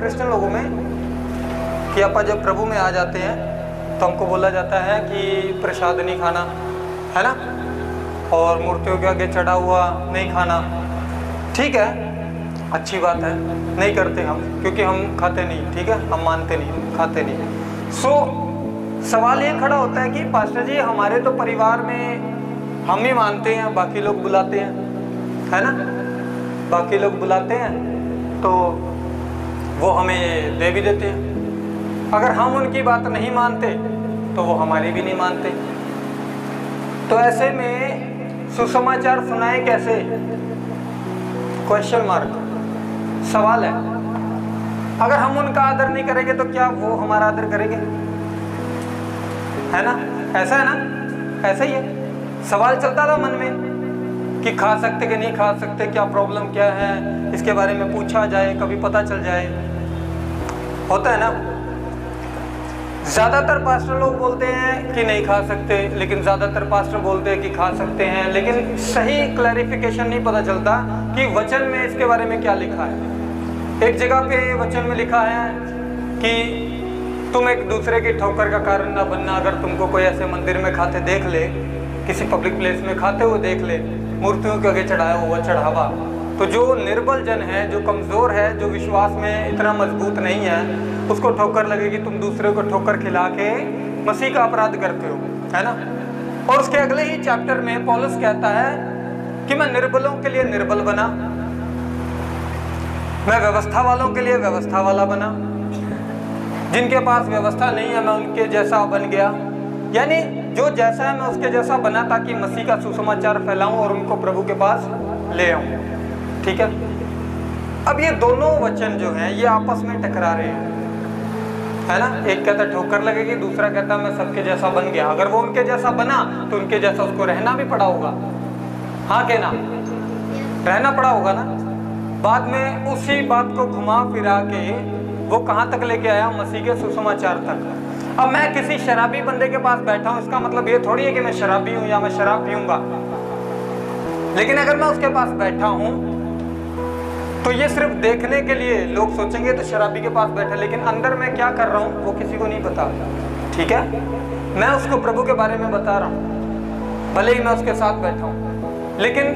Christian लोगों में कि अपन जब प्रभु में आ जाते हैं तो हमको बोला जाता है कि प्रसाद नहीं खाना, है ना, और मूर्तियों के आगे चढ़ा हुआ नहीं खाना। ठीक है, अच्छी बात है, नहीं करते हम, क्योंकि हम खाते नहीं, ठीक है, हम मानते नहीं, खाते नहीं। सवाल ये खड़ा होता है कि पास्टर जी हमारे तो परिवार में हम ही मानते हैं, बाकी लोग बुलाते हैं, है ना, बाकी लोग बुलाते हैं तो वो हमें दे भी देते हैं। अगर हम उनकी बात नहीं मानते तो वो हमारी भी नहीं मानते। तो ऐसे में सुसमाचार सुनाए कैसे? क्वेश्चन मार्क, सवाल है। अगर हम उनका आदर नहीं करेंगे तो क्या वो हमारा आदर करेंगे? है ना, ऐसा है ना, ऐसा ही है। सवाल चलता था मन में कि खा सकते कि नहीं खा सकते, क्या प्रॉब्लम क्या है, इसके बारे में पूछा जाए, कभी पता चल जाए, होता है ना। ज़्यादातर पास्टर लोग बोलते हैं कि नहीं खा सकते, लेकिन ज़्यादातर पास्टर बोलते हैं कि खा सकते हैं, लेकिन सही क्लैरिफिकेशन नहीं पता चलता कि वचन में इसके बारे में क्या लिखा है। एक जगह पे वचन में लिखा है कि तुम एक दूसरे की ठोकर का कारण ना बनना। अगर तुमको कोई ऐसे मंदिर में खाते देख ले, किसी पब्लिक प्लेस में खाते हुए देख ले, मूर्तियों के आगे चढ़ाया हुआ चढ़ावा, तो जो निर्बल जन है, जो कमज़ोर है, जो विश्वास में इतना मजबूत नहीं है, उसको ठोकर लगेगी। तुम दूसरे को ठोकर खिला के मसीह का अपराध करते हो, है ना। और उसके अगले ही चैप्टर में पौलुस कहता है कि मैं निर्बलों के लिए निर्बल बना, मैं व्यवस्था वालों के लिए व्यवस्था वाला बना, जिनके पास व्यवस्था नहीं है मैं उनके जैसा बन गया। यानी जो जैसा है मैं उसके जैसा बना, ताकि मसीह का सुसमाचार फैलाऊं और उनको प्रभु के पास ले आऊं। ठीक है, अब ये दोनों वचन जो हैं ये आपस में टकरा रहे हैं, है ना। एक कहता ठोकर लगेगी, दूसरा कहता मैं सबके जैसा बन गया। अगर वो उनके जैसा बना तो उनके जैसा उसको रहना भी पड़ा होगा, हाँ के ना, रहना पड़ा होगा ना। बाद में उसी बात को घुमा फिरा के वो कहाँ तक लेके आया? मसीह के सुसमाचार तक। अब मैं किसी शराबी बंदे के पास बैठा हूँ, इसका मतलब ये थोड़ी है कि मैं शराबी हूँ या मैं शराब पीऊंगा। लेकिन अगर मैं उसके पास बैठा हूँ तो ये सिर्फ देखने के लिए लोग सोचेंगे तो शराबी के पास बैठा, लेकिन अंदर मैं क्या कर रहा हूँ वो किसी को नहीं पता। ठीक है, मैं उसको प्रभु के बारे में बता रहा हूँ, भले ही मैं उसके साथ बैठा हूँ। लेकिन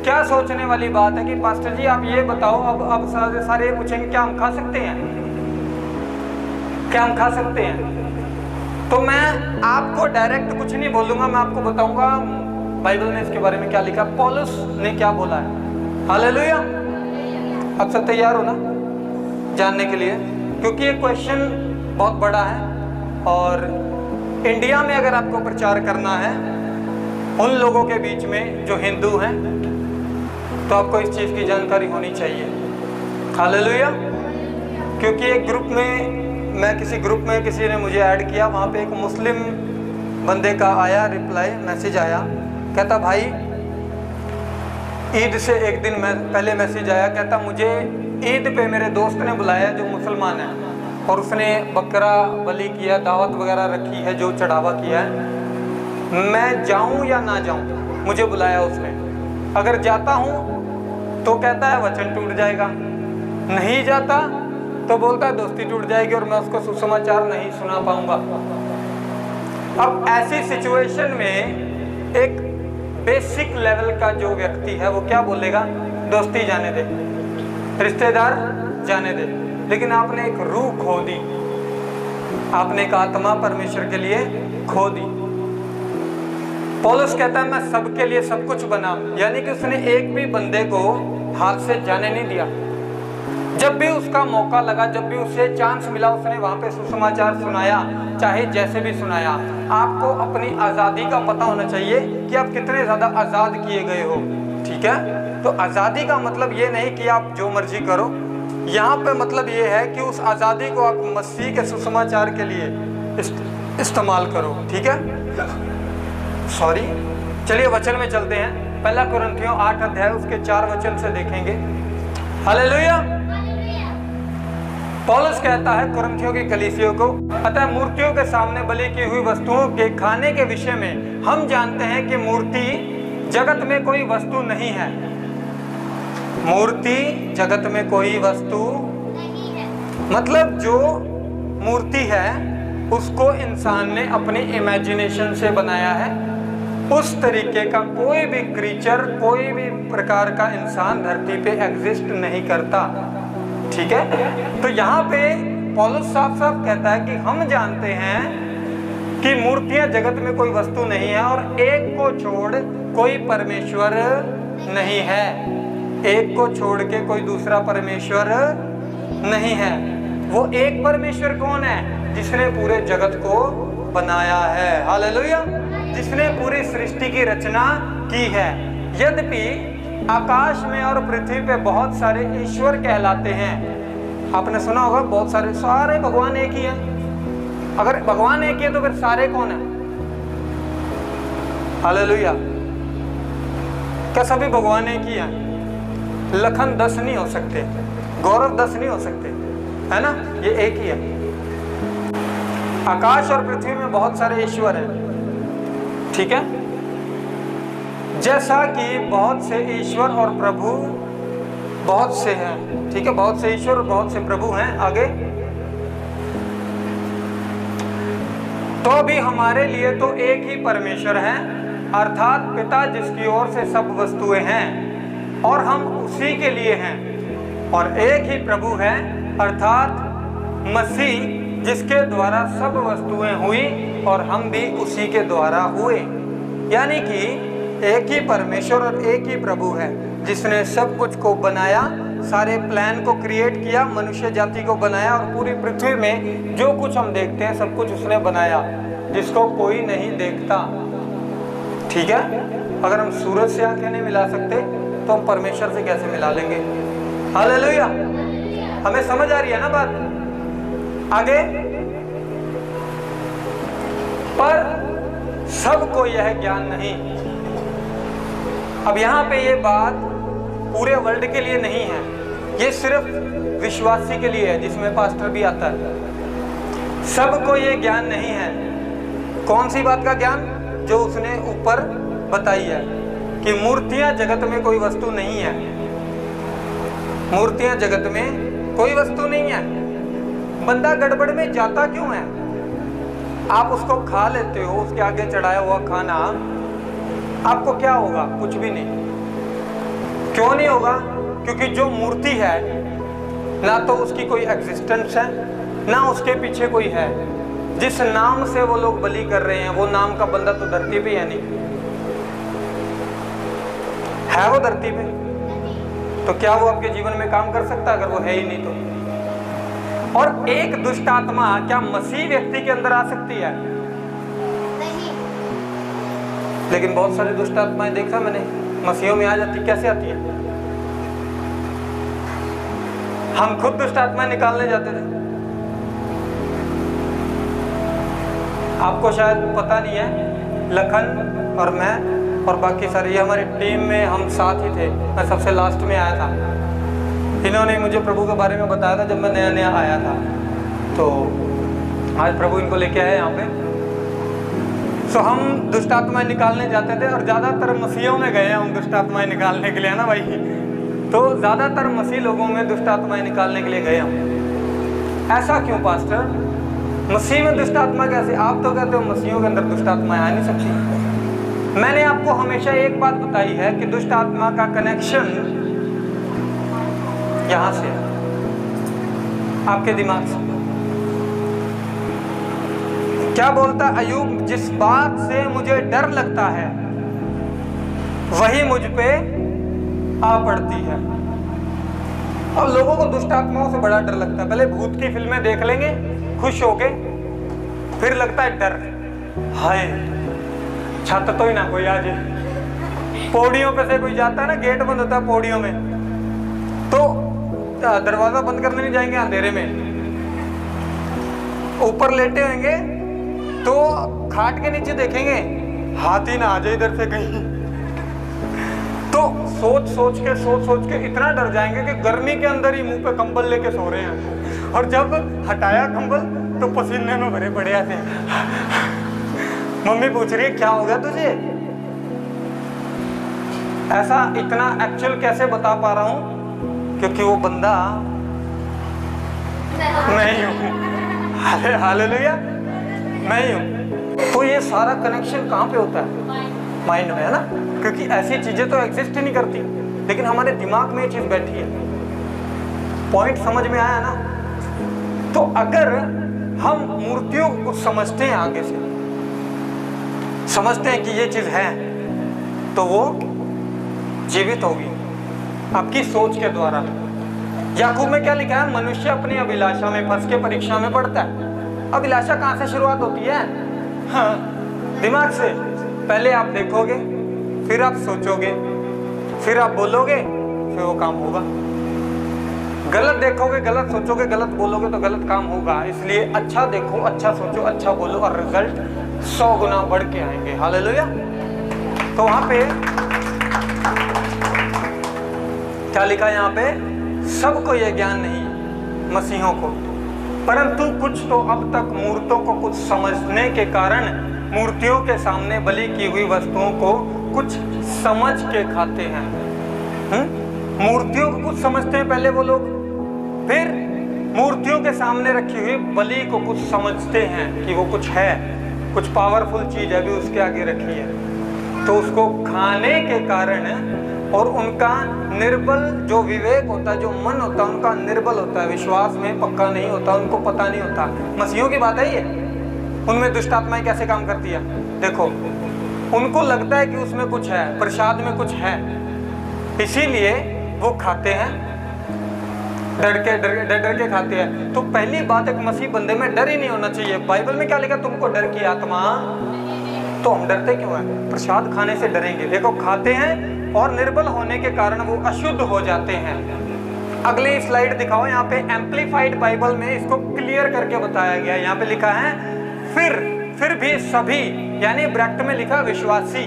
क्या सोचने वाली बात है कि पास्टर जी आप ये बताओ, अब सारे ये पूछेंगे क्या हम खा सकते हैं, क्या हम खा सकते हैं? तो मैं आपको डायरेक्ट कुछ नहीं बोलूंगा, मैं आपको बताऊंगा बाइबल में इसके बारे में क्या लिखा, पौलुस ने क्या बोला है। हालेलुया। अब सब तैयार हो ना जानने के लिए, क्योंकि ये क्वेश्चन बहुत बड़ा है और इंडिया में अगर आपको प्रचार करना है उन लोगों के बीच में जो हिंदू हैं, तो आपको इस चीज़ की जानकारी होनी चाहिए। हालेलुया। क्योंकि एक ग्रुप में, मैं किसी ग्रुप में किसी ने मुझे ऐड किया, वहाँ पे एक मुस्लिम बंदे का आया रिप्लाई, मैसेज आया, कहता भाई ईद से एक दिन पहले मैसेज आया, कहता मुझे ईद पे मेरे दोस्त ने बुलाया जो मुसलमान है, और उसने बकरा बलि किया, दावत वगैरह रखी है, जो चढ़ावा किया है, मैं जाऊं या ना जाऊं, मुझे बुलाया उसने। अगर जाता हूं तो कहता है वचन टूट जाएगा, नहीं जाता तो बोलता है दोस्ती टूट जाएगी और मैं उसको सुसमाचार नहीं सुना पाऊंगा। अब ऐसी सिचुएशन में एक बेसिक लेवल का जो व्यक्ति है वो क्या बोलेगा? दोस्ती जाने दे, रिश्तेदार जाने दे। लेकिन आपने एक रूह खो दी, आपने एक आत्मा परमेश्वर के लिए खो दी। पौलुस कहता है मैं सबके लिए सब कुछ बना, यानी कि उसने एक भी बंदे को हाथ से जाने नहीं दिया। जब भी उसका मौका लगा, जब भी उसे चांस मिला, उसने वहाँ पे सुसमाचार सुनाया, चाहे जैसे भी सुनाया। आपको अपनी आज़ादी का पता होना चाहिए कि आप कितने ज़्यादा आज़ाद किए गए हो। ठीक है, तो आज़ादी का मतलब ये नहीं कि आप जो मर्जी करो, यहाँ पे मतलब ये है कि उस आज़ादी को आप मसीह के सुसमाचार के लिए इस्तेमाल करो। ठीक है, सॉरी, चलिए वचन में चलते हैं। पहला कुरिन्थियों 8 अध्याय उसके 4 वचन से देखेंगे। हालेलुया। पौलुस कहता है कुरिन्थियों की कलीसियों को, अतः मूर्तियों के सामने बलि की हुई वस्तुओं के खाने के विषय में हम जानते हैं कि मूर्ति जगत में कोई वस्तु नहीं है। मूर्ति जगत में कोई वस्तु मतलब जो मूर्ति है उसको इंसान ने अपनी इमेजिनेशन से बनाया है। उस तरीके का कोई भी क्रीचर, कोई भी प्रकार का इंसान धरती पे एग्जिस्ट नहीं करता। ठीक है, तो यहाँ पे पौलुस साफ साफ कहता है कि हम जानते हैं कि मूर्तियां जगत में कोई वस्तु नहीं है और एक को छोड़ कोई परमेश्वर नहीं है। एक को छोड़ के कोई दूसरा परमेश्वर नहीं है। वो एक परमेश्वर कौन है? जिसने पूरे जगत को बनाया है। हालेलुया, जिसने पूरी सृष्टि की रचना की है। यद्यपि आकाश में और पृथ्वी पे बहुत सारे ईश्वर कहलाते हैं। आपने सुना होगा बहुत सारे भगवान एक ही है। अगर भगवान एक ही है तो फिर सारे कौन है? हालेलुया, क्या सभी भगवान एक ही हैं? लखन 10 नहीं हो सकते, गौरव 10 नहीं हो सकते, है ना? ये एक ही है। आकाश और पृथ्वी में बहुत सारे ईश्वर हैं। ठीक है, जैसा कि बहुत से ईश्वर और प्रभु बहुत से हैं। ठीक है, बहुत से ईश्वर और बहुत से प्रभु हैं। आगे, तो भी हमारे लिए तो एक ही परमेश्वर है, अर्थात पिता, जिसकी ओर से सब वस्तुएं हैं और हम उसी के लिए हैं। और एक ही प्रभु है, अर्थात मसीह, जिसके द्वारा सब वस्तुएं हुई और हम भी उसी के द्वारा हुए। यानी कि एक ही परमेश्वर और एक ही प्रभु है जिसने सब कुछ को बनाया, सारे प्लान को क्रिएट किया, मनुष्य जाति को बनाया और पूरी पृथ्वी में जो कुछ हम देखते हैं सब कुछ उसने बनाया, जिसको कोई नहीं देखता। ठीक है, अगर हम सूरज से आंखें नहीं मिला सकते तो हम परमेश्वर से कैसे मिला लेंगे? हालेलुया, हमें समझ आ रही है ना बात? आगे, पर सबको यह ज्ञान नहीं। अब यहां पे ये बात पूरे वर्ल्ड के लिए नहीं है, ये सिर्फ विश्वासी के लिए है, जिसमें पास्टर भी आता है। सबको ये ज्ञान नहीं है। कौन सी बात का ज्ञान? जो उसने ऊपर बताई है कि मूर्तियां जगत में कोई वस्तु नहीं है। मूर्तियां जगत में कोई वस्तु नहीं है। बंदा गड़बड़ में जाता क्यों है? आप उसको खा लेते हो, उसके आगे चढ़ाया हुआ खाना, आपको क्या होगा? कुछ भी नहीं। क्यों नहीं होगा? क्योंकि जो मूर्ति है ना तो उसकी कोई एग्जिस्टेंस है, ना उसके पीछे कोई है। जिस नाम से वो लोग बलि कर रहे हैं, वो नाम का बंदा तो धरती पे है नहीं। है वो धरती पे? तो क्या वो आपके जीवन में काम कर सकता अगर वो है ही नहीं तो? और एक दुष्ट आत्मा क्या मसीह व्यक्ति के अंदर आ सकती है? नहीं। लेकिन बहुत सारी दुष्ट आत्माएं देखा मैंने मसीहों में आ जाती। कैसे आती है? हम खुद दुष्ट आत्माएं निकालने जाते थे। आपको शायद पता नहीं है, लखन और मैं और बाकी सारे, ये हमारी टीम में हम साथ ही थे। मैं सबसे लास्ट में आया था। इन्होंने मुझे प्रभु के बारे में बताया था जब मैं नया नया आया था। तो आज प्रभु इनको लेके आए यहाँ पे। सो हम दुष्ट आत्माएं निकालने जाते थे और ज़्यादातर मसीहों में गए हम दुष्ट आत्माएं निकालने के लिए, है ना भाई? तो ज़्यादातर मसीह लोगों में दुष्ट आत्माएं निकालने के लिए गए हम। ऐसा क्यों पास्टर? मसीह में दुष्ट आत्मा कैसे? आप तो कहते हो मसीहों के अंदर दुष्ट आत्माएं आ नहीं सकती। मैंने आपको हमेशा एक बात बताई है कि दुष्ट आत्मा का कनेक्शन यहां से, आपके दिमाग से। क्या बोलता अयूब? जिस बात से मुझे डर लगता है वही मुझ पे आ पड़ती है। और लोगों को दुष्ट आत्माओं से बड़ा डर लगता है। पहले भूत की फिल्में देख लेंगे खुश होके, फिर लगता है डर, हाय छत तो ही ना कोई आ जाए। पौड़ियों पे से कोई जाता है ना, गेट बंद होता है पौड़ियों में, तो दरवाजा बंद करने नहीं जाएंगे अंधेरे में, ऊपर लेटे होंगे तो खाट के नीचे देखेंगे हाथी ना आ जाए इधर से कहीं। तो सोच सोच के इतना डर जाएंगे कि गर्मी के अंदर ही मुंह पे कंबल लेके सो रहे हैं, और जब हटाया कंबल तो पसीने में भरे पड़े आते हैं। मम्मी पूछ रही है क्या हो गया तुझे? ऐसा इतना एक्चुअल कैसे बता पा रहा हूं? क्योंकि वो बंदा नहीं हूँ। हालेलुया, मैं ही हूँ। तो ये सारा कनेक्शन कहाँ पे होता है? माइंड में, है ना? क्योंकि ऐसी चीजें तो एग्जिस्ट ही नहीं करती, लेकिन हमारे दिमाग में ये चीज बैठी है। पॉइंट समझ में आया ना? तो अगर हम मूर्तियों को समझते हैं, आगे से समझते हैं कि ये चीज है, तो वो जीवित होगी आपकी सोच के द्वारा। याकूब में क्या लिखा है? मनुष्य अपनी अभिलाषा में फंस के परीक्षा में पड़ता है। अभिलाषा कहाँ से शुरुआत होती है? हाँ, दिमाग से। पहले आप देखोगे, फिर आप सोचोगे, फिर आप बोलोगे, फिर वो काम होगा। गलत देखोगे, गलत सोचोगे, गलत बोलोगे तो गलत काम होगा। इसलिए अच्छा देखो, अच्छा सोचो, अच्छा बोलो और रिजल्ट 100 गुना बढ़ के आएंगे। हालेलुया। तो वहां पे क्या लिखा है? यहाँ पे सबको यह ज्ञान नहीं, मसीहों को, परंतु कुछ तो अब तक मूर्तों को कुछ समझने के कारण मूर्तियों के सामने बलि की हुई वस्तुओं को कुछ समझ के खाते हैं। मूर्तियों को कुछ समझते हैं पहले वो लोग, फिर मूर्तियों के सामने रखी हुई बलि को कुछ समझते हैं कि वो कुछ है, कुछ पावरफुल चीज है भी उसके आगे रखी है। तो उसको खाने के कारण और उनका निर्बल जो विवेक होता है, जो मन होता है उनका निर्बल होता है, विश्वास में पक्का नहीं होता, उनको पता नहीं होता। मसीहों की बात है ये। उनमें दुष्ट आत्माएं कैसे काम करती है देखो। उनको लगता है कि उसमें कुछ है, प्रसाद में कुछ है, इसीलिए वो खाते हैं, डर के खाते हैं। तो पहली बात, एक मसीह बंदे में डर ही नहीं होना चाहिए। बाइबल में क्या लिखा? तुमको डर की आत्मा। तो हम डरते क्यों हैं? प्रसाद खाने से डरेंगे। देखो, खाते हैं और निर्बल होने के कारण वो अशुद्ध हो जाते हैं। अगली स्लाइड दिखाओ। यहाँ पे एम्प्लीफाइड बाइबल में इसको क्लियर करके बताया गया है। यहाँ पे लिखा है फिर भी सभी, यानी ब्रैकेट में लिखा विश्वासी,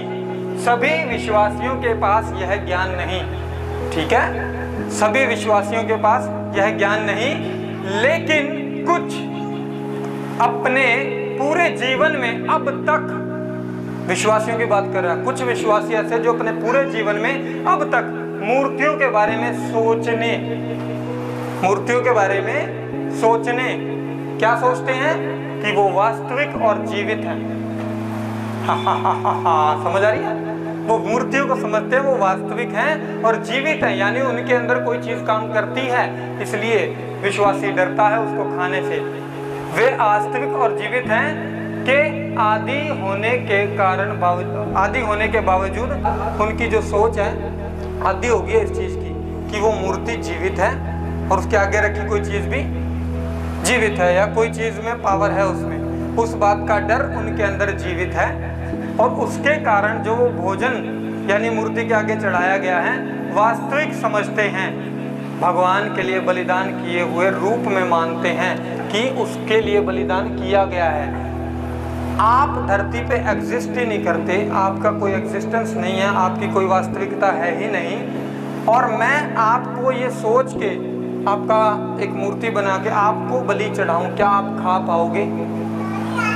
सभी विश्वासियों के पास यह ज्ञान नहीं। ठीक है, सभी विश्वासियों के पास यह ज्ञान नहीं, लेकिन कुछ अपने पूरे जीवन में अब तक, विश्वासियों की बात कर रहा है, कुछ विश्वासी ऐसे जो अपने पूरे जीवन में अब तक मूर्तियों के बारे में सोचने, मूर्तियों के बारे में सोचने, क्या सोचते हैं? कि वो वास्तविक और जीवित है। समझ आ रही है? वो मूर्तियों को समझते हैं वो वास्तविक हैं और जीवित हैं, यानी उनके अंदर कोई चीज काम करती है, इसलिए विश्वासी डरता है उसको खाने से। वे वास्तविक और जीवित हैं कि आदि होने के बावजूद उनकी जो सोच है आदि हो गई इस चीज की कि वो मूर्ति जीवित है और उसके आगे रखी कोई चीज भी जीवित है, या कोई चीज में पावर है उसमें। उस बात का डर उनके अंदर जीवित है और उसके कारण जो वो भोजन यानी मूर्ति के आगे चढ़ाया गया है वास्तविक समझते हैं, भगवान के लिए बलिदान किए हुए रूप में मानते हैं कि उसके लिए बलिदान किया गया है। आप धरती पे एग्जिस्ट ही नहीं करते, आपका कोई एग्जिस्टेंस नहीं है, आपकी कोई वास्तविकता है ही नहीं। और मैं आपको ये सोच के आपका एक मूर्ति बना के आपको बलि चढ़ाऊं, क्या आप खा पाओगे?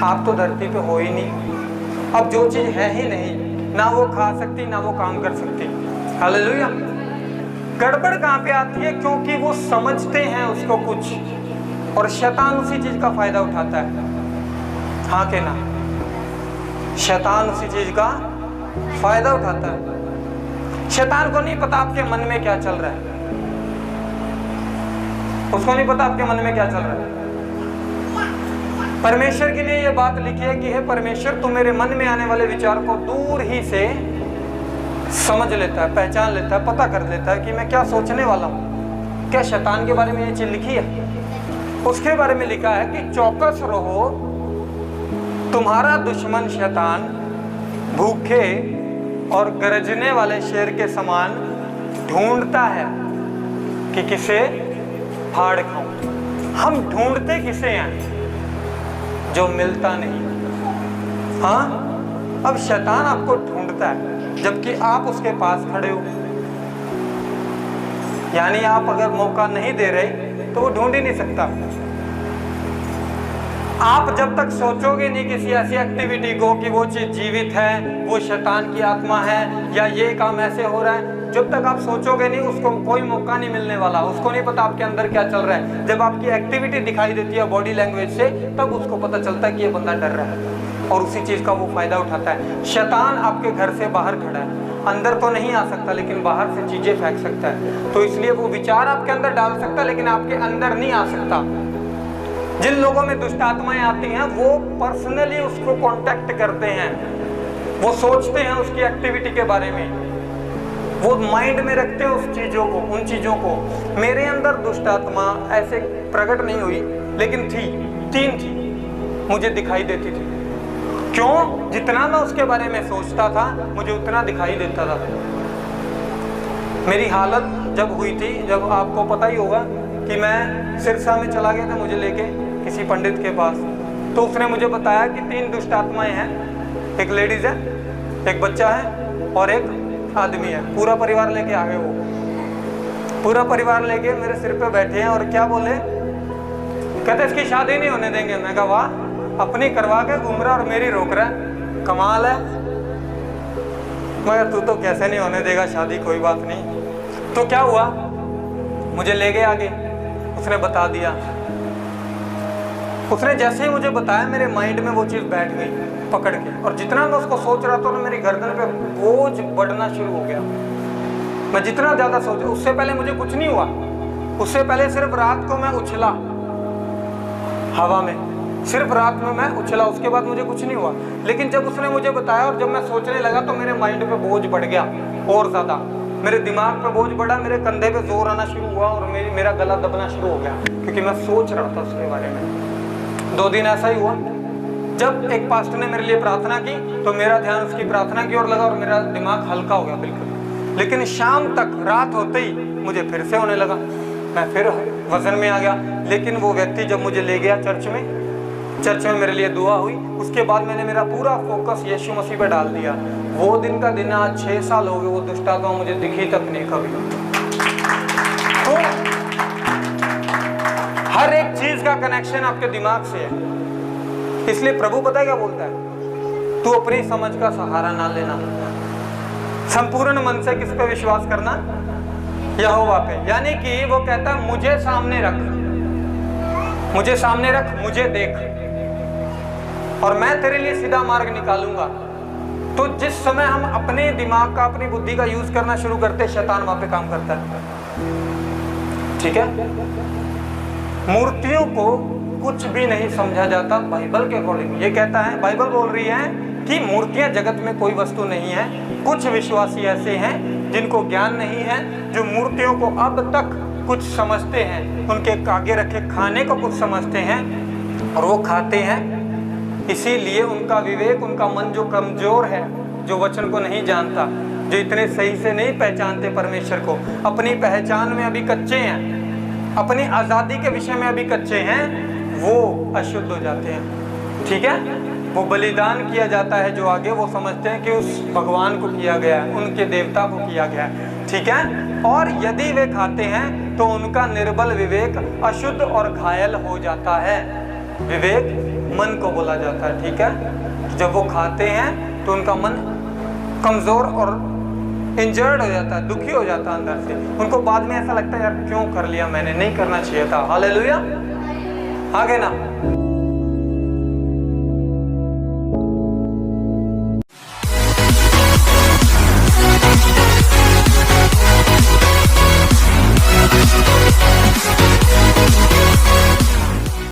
आप तो धरती पे हो ही नहीं। अब जो चीज है ही नहीं, ना वो खा सकती ना वो काम कर सकती। हालेलुया। गड़बड़ कहाँ पे आती है? क्योंकि वो समझते हैं उसको कुछ, और शैतान उसी चीज का फायदा उठाता है। हाँ के ना? शैतान उसी चीज का फायदा उठाता है। शैतान को नहीं पता आपके मन में क्या चल रहा है, उसको नहीं पता आपके मन में क्या चल रहा है। परमेश्वर के लिए यह बात लिखी है कि हे परमेश्वर, तू मेरे मन में आने वाले विचार को दूर ही से समझ लेता है, पहचान लेता है, पता कर लेता है कि मैं क्या सोचने वाला हूँ। क्या शैतान के बारे में ये चीज लिखी है? उसके बारे में लिखा है कि चौकस रहो, तुम्हारा दुश्मन शैतान भूखे और गरजने वाले शेर के समान ढूंढता है कि किसे फाड़ खाऊं। हम ढूंढते किसे हैं? जो मिलता नहीं। हाँ, अब शैतान आपको ढूंढता है जबकि आप उसके पास खड़े हो, यानी आप अगर मौका नहीं दे रहे तो वो ढूंढ ही नहीं सकता। आप जब तक सोचोगे नहीं किसी ऐसी एक्टिविटी को कि वो चीज जीवित है, वो शैतान की आत्मा है, या ये काम ऐसे हो रहा है, जब तक आप सोचोगे नहीं उसको कोई मौका नहीं मिलने वाला, उसको नहीं पता आपके अंदर क्या चल रहा है। जब आपकी एक्टिविटी दिखाई देती है बॉडी लैंग्वेज से, तब उसको पता चलता है कि ये बंदा डर रहा है और उसी चीज़ का वो फायदा उठाता है। शैतान आपके घर से बाहर खड़ा है, अंदर तो नहीं आ सकता लेकिन बाहर से चीज़ें फेंक सकता है। तो इसलिए वो विचार आपके अंदर डाल सकता है लेकिन आपके अंदर नहीं आ सकता। जिन लोगों में दुष्ट आत्माएं आती हैं वो पर्सनली उसको कांटेक्ट करते हैं, वो सोचते हैं उसकी एक्टिविटी के बारे में, वो माइंड में रखते हैं उस चीज़ों को, उन चीज़ों को। मेरे अंदर दुष्ट आत्मा ऐसे प्रकट नहीं हुई लेकिन थी, 3 थी, मुझे दिखाई देती थी। क्यों? जितना मैं उसके बारे में सोचता था मुझे उतना दिखाई देता था। मेरी हालत जब हुई थी, जब आपको पता ही होगा कि मैं सिरसा में चला गया था मुझे लेके किसी पंडित के पास, तो उसने मुझे बताया कि 3 दुष्ट आत्माएं हैं, एक लेडीज़ है, एक बच्चा है और एक आदमी है। पूरा परिवार लेके आ गए, वो पूरा परिवार लेके मेरे सिर पे बैठे हैं और क्या बोले, कहते इसकी शादी नहीं होने देंगे। मैं कहा वाह, अपनी करवा के घूम रहा और मेरी रोक रहा है, कमाल है। मगर तू तो कैसे नहीं होने देगा शादी, कोई बात नहीं। तो क्या हुआ, मुझे ले गए आगे, उसने बता दिया। उसने जैसे ही मुझे बताया मेरे माइंड में वो चीज़ बैठ गई पकड़ के, और जितना मैं उसको सोच रहा था ना मेरी गर्दन पे बोझ बढ़ना शुरू हो गया। मैं जितना ज़्यादा सोच, उससे पहले मुझे कुछ नहीं हुआ, उससे पहले सिर्फ रात को मैं उछला हवा में, सिर्फ रात में मैं उछला, उसके बाद मुझे कुछ नहीं हुआ। लेकिन जब उसने मुझे बताया और जब मैं सोचने लगा तो मेरे माइंड पे बोझ बढ़ गया और ज़्यादा, मेरे दिमाग पे बोझ बढ़ा, मेरे कंधे पे जोर आना शुरू हुआ और मेरा गला दबना शुरू हो गया क्योंकि मैं सोच रहा था उसके बारे में। 2 दिन ऐसा ही हुआ। जब एक पास्टर ने मेरे लिए प्रार्थना की तो मेरा ध्यान उसकी प्रार्थना की ओर लगा और मेरा दिमाग हल्का हो गया बिल्कुल। लेकिन शाम तक, रात होते ही मुझे फिर से होने लगा, मैं फिर वजन में आ गया। लेकिन वो व्यक्ति जब मुझे ले गया चर्च में मेरे लिए दुआ हुई, उसके बाद मैंने मेरा पूरा फोकस यीशु मसीह पे डाल दिया। वो दिन का दिन आज 6 साल हो गए, वो दुष्ट आत्मा मुझे दिखी तक नहीं कभी। तो हर एक चीज का कनेक्शन आपके दिमाग से है। इसलिए प्रभु पता है क्या बोलता है, तू अपनी समझ का सहारा ना लेना, संपूर्ण मन से किस पे विश्वास करना, यहोवा पे। यानी कि वो कहता है मुझे सामने रख, मुझे देख और मैं तेरे लिए सीधा मार्ग निकालूंगा। तो जिस समय हम अपने दिमाग का, अपनी बुद्धि का यूज करना शुरू करते हैं, शैतान वहां पे काम करता है। ठीक है, मूर्तियों को कुछ भी नहीं समझा जाता बाइबल के अकॉर्डिंग। ये कहता है, बाइबल बोल रही है कि मूर्तियां जगत में कोई वस्तु नहीं है। कुछ विश्वासी ऐसे हैं जिनको ज्ञान नहीं है, जो मूर्तियों को अब तक कुछ समझते हैं, उनके आगे रखे खाने को कुछ समझते हैं और वो खाते हैं। इसीलिए उनका विवेक, उनका मन जो कमजोर है, जो वचन को नहीं जानता, जो इतने सही से नहीं पहचानते परमेश्वर को, अपनी पहचान में अभी कच्चे हैं, अपनी आज़ादी के विषय में अभी कच्चे हैं, वो अशुद्ध हो जाते हैं। ठीक है, वो बलिदान किया जाता है जो आगे वो समझते हैं कि उस भगवान को किया गया है, उनके देवता को किया गया है। ठीक है, और यदि वे खाते हैं तो उनका निर्बल विवेक अशुद्ध और घायल हो जाता है। विवेक मन को बोला जाता है। ठीक है, जब वो खाते हैं तो उनका मन कमज़ोर और इंजर्ड हो जाता है, दुखी हो जाता है अंदर से। उनको बाद में ऐसा लगता है यार क्यों कर लिया मैंने, नहीं करना चाहिए था। हालेलुया, आगे ना।